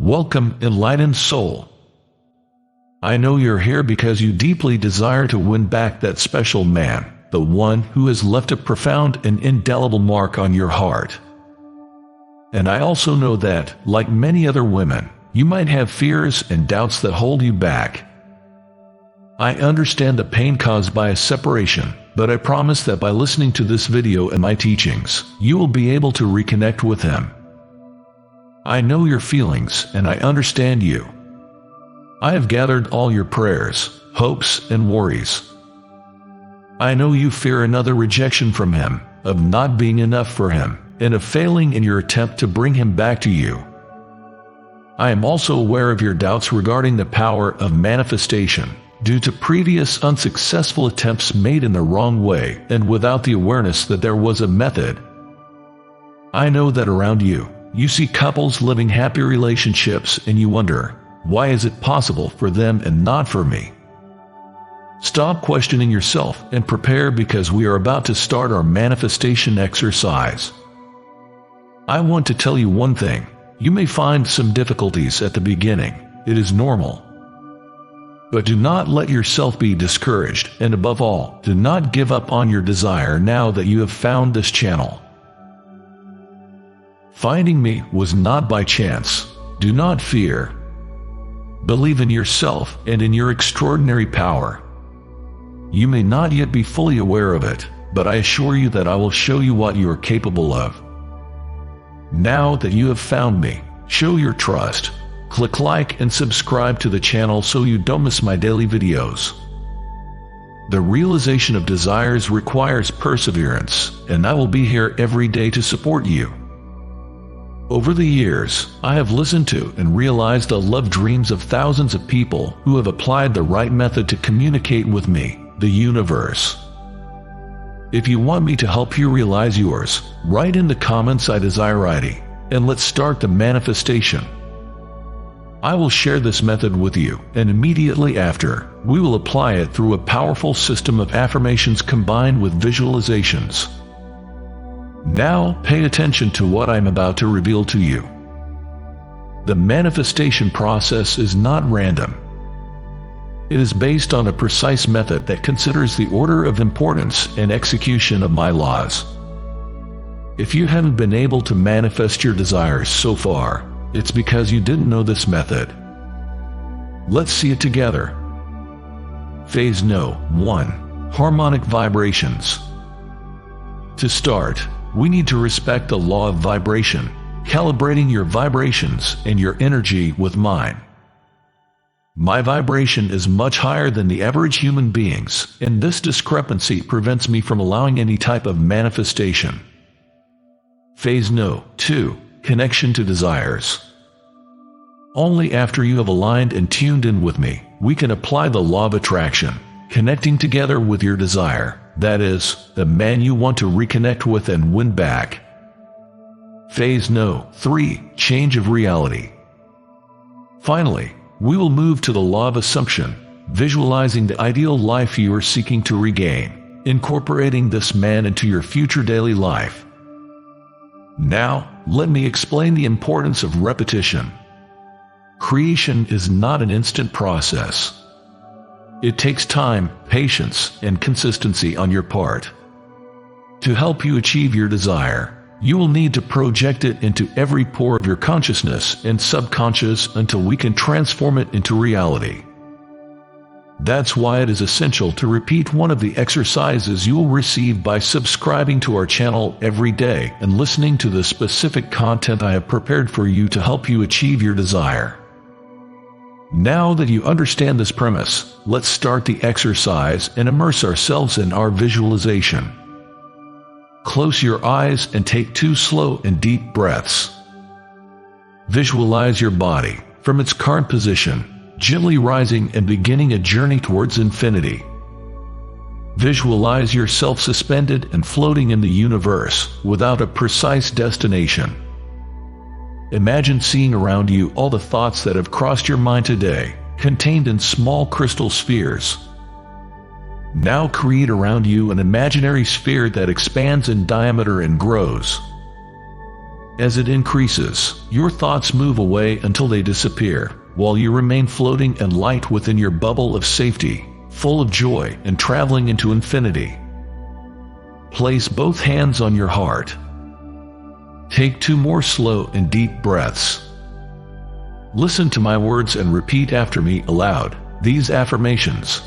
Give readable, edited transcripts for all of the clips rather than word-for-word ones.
Welcome, enlightened soul. I know you're here because you deeply desire to win back that special man, the one who has left a profound and indelible mark on your heart. And I also know that, like many other women, you might have fears and doubts that hold you back. I understand the pain caused by a separation, but I promise that by listening to this video and my teachings, you will be able to reconnect with him. I know your feelings, and I understand you. I have gathered all your prayers, hopes, and worries. I know you fear another rejection from him, of not being enough for him, and of failing in your attempt to bring him back to you. I am also aware of your doubts regarding the power of manifestation, due to previous unsuccessful attempts made in the wrong way and without the awareness that there was a method. I know that around you, you see couples living happy relationships and you wonder, why is it possible for them and not for me? Stop questioning yourself and prepare, because we are about to start our manifestation exercise. I want to tell you one thing. You may find some difficulties at the beginning. It is normal. But do not let yourself be discouraged, and above all, do not give up on your desire now that you have found this channel. Finding me was not by chance. Do not fear. Believe in yourself and in your extraordinary power. You may not yet be fully aware of it, but I assure you that I will show you what you are capable of. Now that you have found me, show your trust. Click like and subscribe to the channel so you don't miss my daily videos. The realization of desires requires perseverance, and I will be here every day to support you. Over the years, I have listened to and realized the love dreams of thousands of people who have applied the right method to communicate with me, the universe. If you want me to help you realize yours, write in the comments "I desire writing," and let's start the manifestation. I will share this method with you, and immediately after, we will apply it through a powerful system of affirmations combined with visualizations. Now, pay attention to what I'm about to reveal to you. The manifestation process is not random. It is based on a precise method that considers the order of importance and execution of my laws. If you haven't been able to manifest your desires so far, it's because you didn't know this method. Let's see it together. Phase No. 1. Harmonic vibrations. To start, we need to respect the law of vibration, calibrating your vibrations and your energy with mine. My vibration is much higher than the average human being's, and this discrepancy prevents me from allowing any type of manifestation. Phase No. 2. Connection to desires. Only after you have aligned and tuned in with me, we can apply the law of attraction, connecting together with your desire. That is, the man you want to reconnect with and win back. Phase No. 3. Change of reality. Finally, we will move to the law of assumption, visualizing the ideal life you are seeking to regain, incorporating this man into your future daily life. Now, let me explain the importance of repetition. Creation is not an instant process. It takes time, patience, and consistency on your part. To help you achieve your desire, you will need to project it into every pore of your consciousness and subconscious until we can transform it into reality. That's why it is essential to repeat one of the exercises you will receive by subscribing to our channel every day and listening to the specific content I have prepared for you to help you achieve your desire. Now that you understand this premise, let's start the exercise and immerse ourselves in our visualization. Close your eyes and take 2 slow and deep breaths. Visualize your body, from its current position, gently rising and beginning a journey towards infinity. Visualize yourself suspended and floating in the universe, without a precise destination. Imagine seeing around you all the thoughts that have crossed your mind today, contained in small crystal spheres. Now create around you an imaginary sphere that expands in diameter and grows. As it increases, your thoughts move away until they disappear, while you remain floating and light within your bubble of safety, full of joy and traveling into infinity. Place both hands on your heart. Take 2 more slow and deep breaths. Listen to my words and repeat after me aloud these affirmations.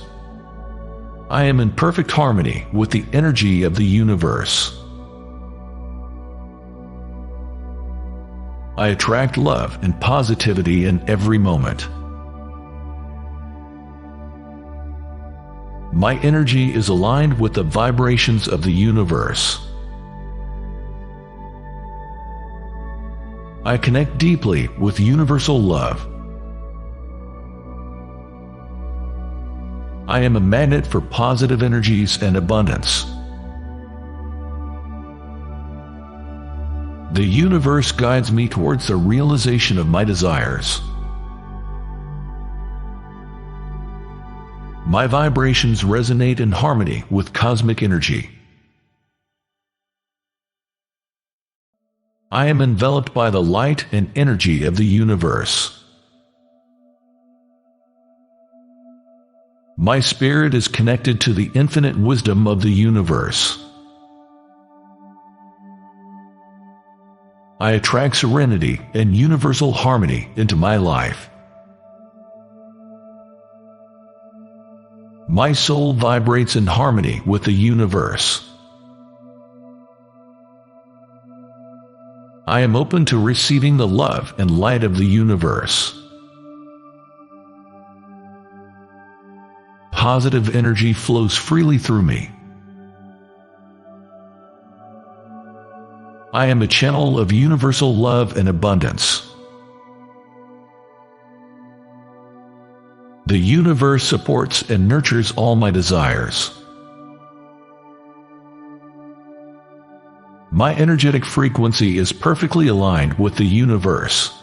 I am in perfect harmony with the energy of the universe. I attract love and positivity in every moment. My energy is aligned with the vibrations of the universe. I connect deeply with universal love. I am a magnet for positive energies and abundance. The universe guides me towards the realization of my desires. My vibrations resonate in harmony with cosmic energy. I am enveloped by the light and energy of the universe. My spirit is connected to the infinite wisdom of the universe. I attract serenity and universal harmony into my life. My soul vibrates in harmony with the universe. I am open to receiving the love and light of the universe. Positive energy flows freely through me. I am a channel of universal love and abundance. The universe supports and nurtures all my desires. My energetic frequency is perfectly aligned with the universe.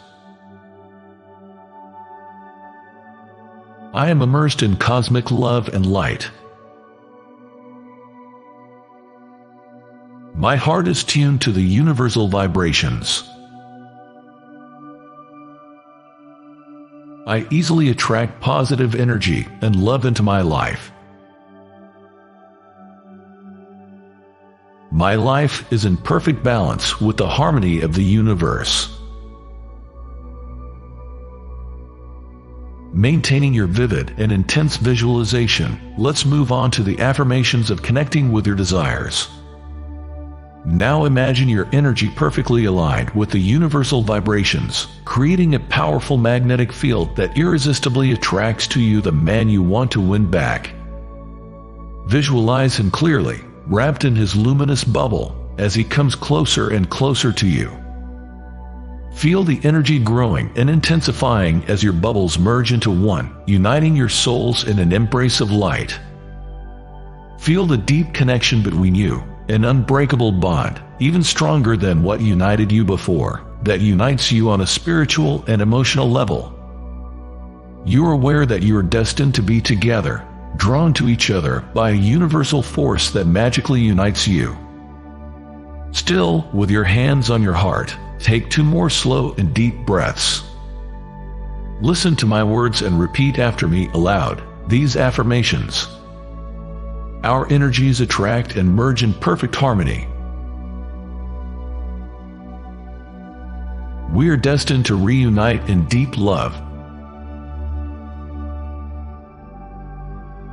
I am immersed in cosmic love and light. My heart is tuned to the universal vibrations. I easily attract positive energy and love into my life. My life is in perfect balance with the harmony of the universe. Maintaining your vivid and intense visualization, let's move on to the affirmations of connecting with your desires. Now imagine your energy perfectly aligned with the universal vibrations, creating a powerful magnetic field that irresistibly attracts to you the man you want to win back. Visualize him clearly, wrapped in his luminous bubble, as he comes closer and closer to you. Feel the energy growing and intensifying as your bubbles merge into one, uniting your souls in an embrace of light. Feel the deep connection between you, an unbreakable bond, even stronger than what united you before, that unites you on a spiritual and emotional level. You are aware that you are destined to be together, drawn to each other by a universal force that magically unites you. Still, with your hands on your heart, take 2 more slow and deep breaths. Listen to my words and repeat after me aloud these affirmations. Our energies attract and merge in perfect harmony. We are destined to reunite in deep love.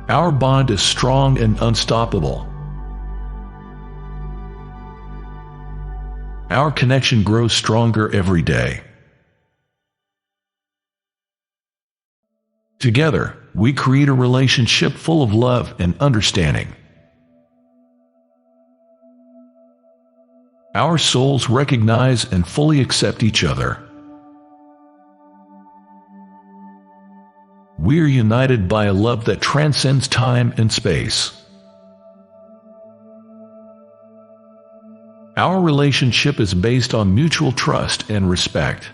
Our bond is strong and unstoppable. Our connection grows stronger every day. Together, we create a relationship full of love and understanding. Our souls recognize and fully accept each other. We are united by a love that transcends time and space. Our relationship is based on mutual trust and respect.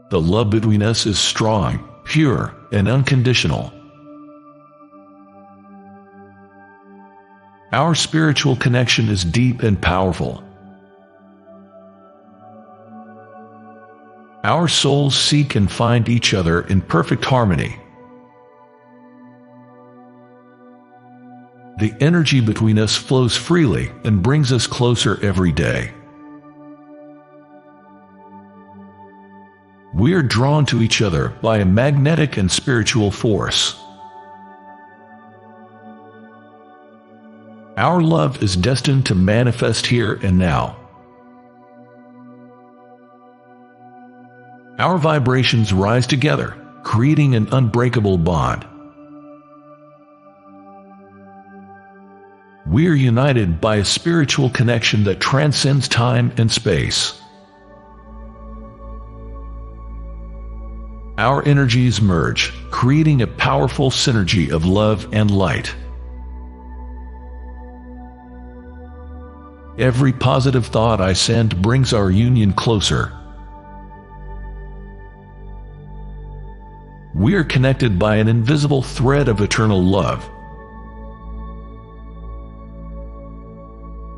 The love between us is strong, pure, and unconditional. Our spiritual connection is deep and powerful. Our souls seek and find each other in perfect harmony. The energy between us flows freely and brings us closer every day. We are drawn to each other by a magnetic and spiritual force. Our love is destined to manifest here and now. Our vibrations rise together, creating an unbreakable bond. We are united by a spiritual connection that transcends time and space. Our energies merge, creating a powerful synergy of love and light. Every positive thought I send brings our union closer. We are connected by an invisible thread of eternal love.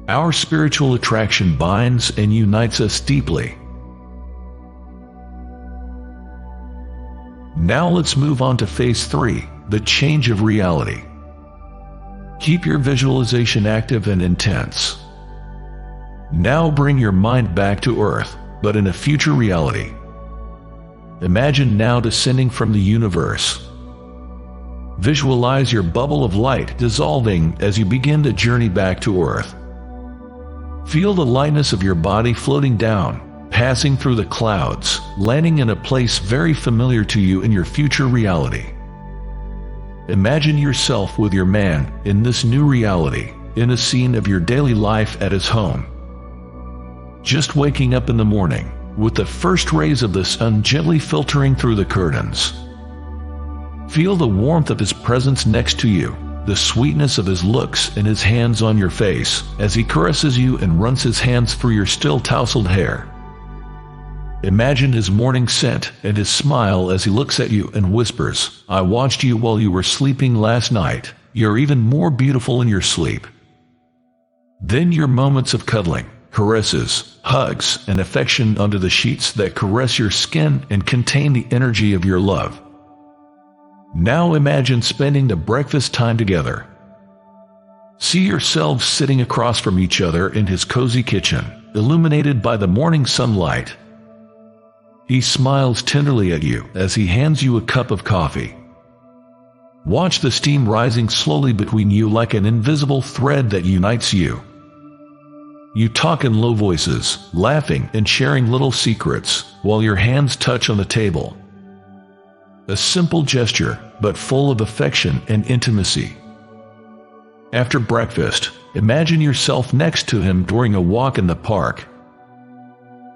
Our spiritual attraction binds and unites us deeply. Now let's move on to phase 3, the change of reality. Keep your visualization active and intense. Now bring your mind back to Earth, but in a future reality. Imagine now descending from the universe. Visualize your bubble of light dissolving as you begin the journey back to Earth. Feel the lightness of your body floating down, passing through the clouds, landing in a place very familiar to you in your future reality. Imagine yourself with your man in this new reality, in a scene of your daily life at his home. Just waking up in the morning, with the first rays of the sun gently filtering through the curtains. Feel the warmth of his presence next to you, the sweetness of his looks and his hands on your face as he caresses you and runs his hands through your still tousled hair. Imagine his morning scent and his smile as he looks at you and whispers, "I watched you while you were sleeping last night. You're even more beautiful in your sleep." Then your moments of cuddling, caresses, hugs, and affection under the sheets that caress your skin and contain the energy of your love. Now imagine spending the breakfast time together. See yourselves sitting across from each other in his cozy kitchen, illuminated by the morning sunlight. He smiles tenderly at you as he hands you a cup of coffee. Watch the steam rising slowly between you like an invisible thread that unites you. You talk in low voices, laughing and sharing little secrets, while your hands touch on the table. A simple gesture, but full of affection and intimacy. After breakfast, imagine yourself next to him during a walk in the park.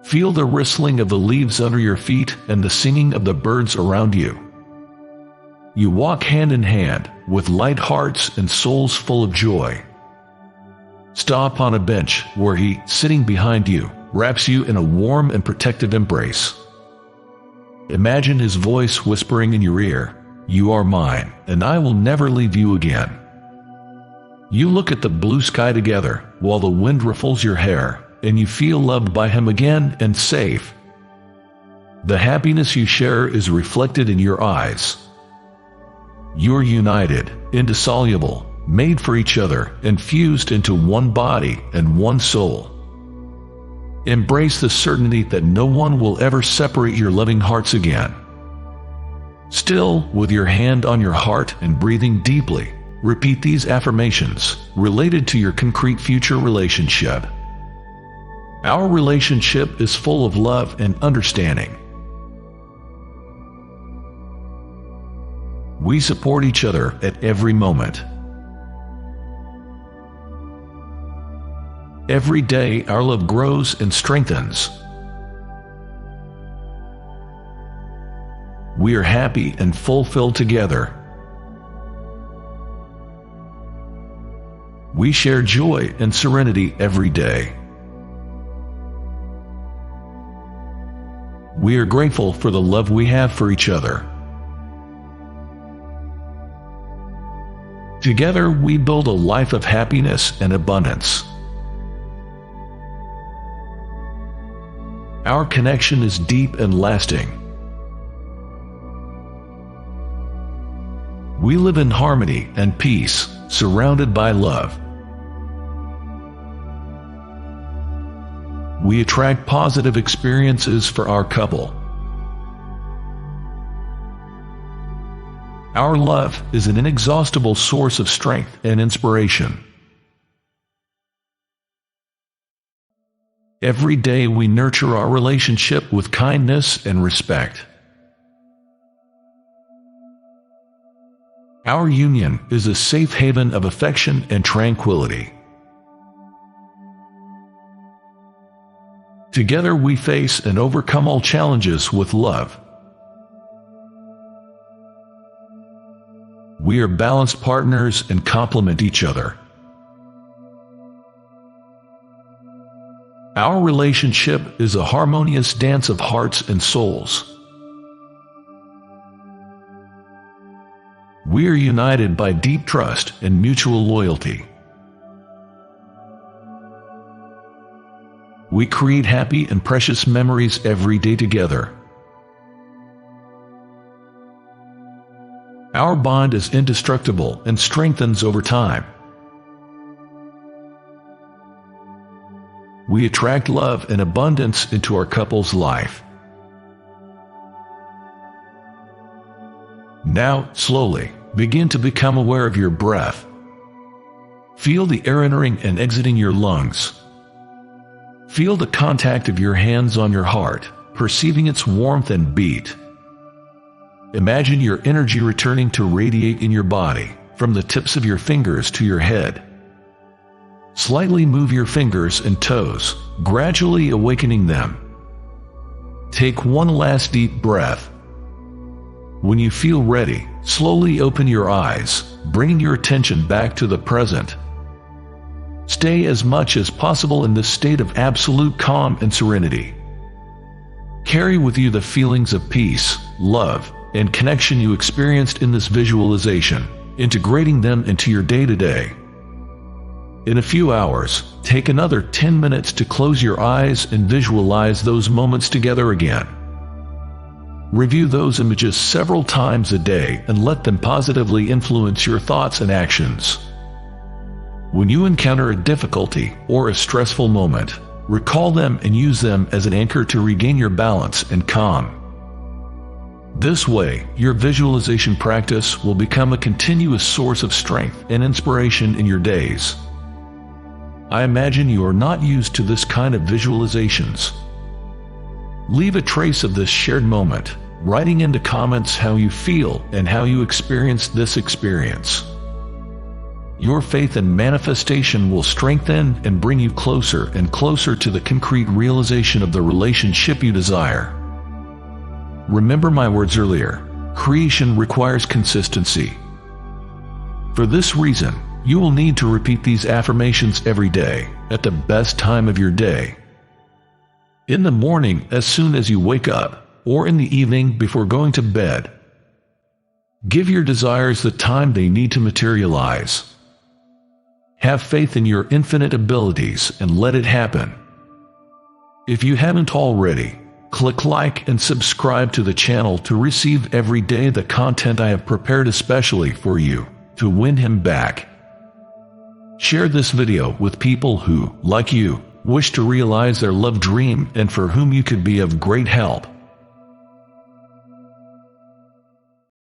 Feel the rustling of the leaves under your feet and the singing of the birds around you. You walk hand in hand, with light hearts and souls full of joy. Stop on a bench where he, sitting behind you, wraps you in a warm and protective embrace. Imagine his voice whispering in your ear, "You are mine, and I will never leave you again." You look at the blue sky together, while the wind ruffles your hair, and you feel loved by him again and safe. The happiness you share is reflected in your eyes. You're united, indissoluble, made for each other, and fused into one body and one soul. Embrace the certainty that no one will ever separate your loving hearts again. Still, with your hand on your heart and breathing deeply, repeat these affirmations related to your concrete future relationship. Our relationship is full of love and understanding. We support each other at every moment. Every day our love grows and strengthens. We are happy and fulfilled together. We share joy and serenity every day. We are grateful for the love we have for each other. Together, we build a life of happiness and abundance. Our connection is deep and lasting. We live in harmony and peace, surrounded by love. We attract positive experiences for our couple. Our love is an inexhaustible source of strength and inspiration. Every day we nurture our relationship with kindness and respect. Our union is a safe haven of affection and tranquility. Together we face and overcome all challenges with love. We are balanced partners and complement each other. Our relationship is a harmonious dance of hearts and souls. We are united by deep trust and mutual loyalty. We create happy and precious memories every day together. Our bond is indestructible and strengthens over time. We attract love and abundance into our couple's life. Now, slowly, begin to become aware of your breath. Feel the air entering and exiting your lungs. Feel the contact of your hands on your heart, perceiving its warmth and beat. Imagine your energy returning to radiate in your body, from the tips of your fingers to your head. Slightly move your fingers and toes, gradually awakening them. Take one last deep breath. When you feel ready, slowly open your eyes, bringing your attention back to the present. Stay as much as possible in this state of absolute calm and serenity. Carry with you the feelings of peace, love, and connection you experienced in this visualization, integrating them into your day-to-day. In a few hours, take another 10 minutes to close your eyes and visualize those moments together again. Review those images several times a day and let them positively influence your thoughts and actions. When you encounter a difficulty or a stressful moment, recall them and use them as an anchor to regain your balance and calm. This way, your visualization practice will become a continuous source of strength and inspiration in your days. I imagine you are not used to this kind of visualizations. Leave a trace of this shared moment, writing into comments how you feel and how you experienced this experience. Your faith and manifestation will strengthen and bring you closer and closer to the concrete realization of the relationship you desire. Remember my words earlier, creation requires consistency. For this reason, you will need to repeat these affirmations every day, at the best time of your day. In the morning as soon as you wake up, or in the evening before going to bed. Give your desires the time they need to materialize. Have faith in your infinite abilities and let it happen. If you haven't already, click like and subscribe to the channel to receive every day the content I have prepared especially for you, to win him back. Share this video with people who, like you, wish to realize their love dream and for whom you could be of great help.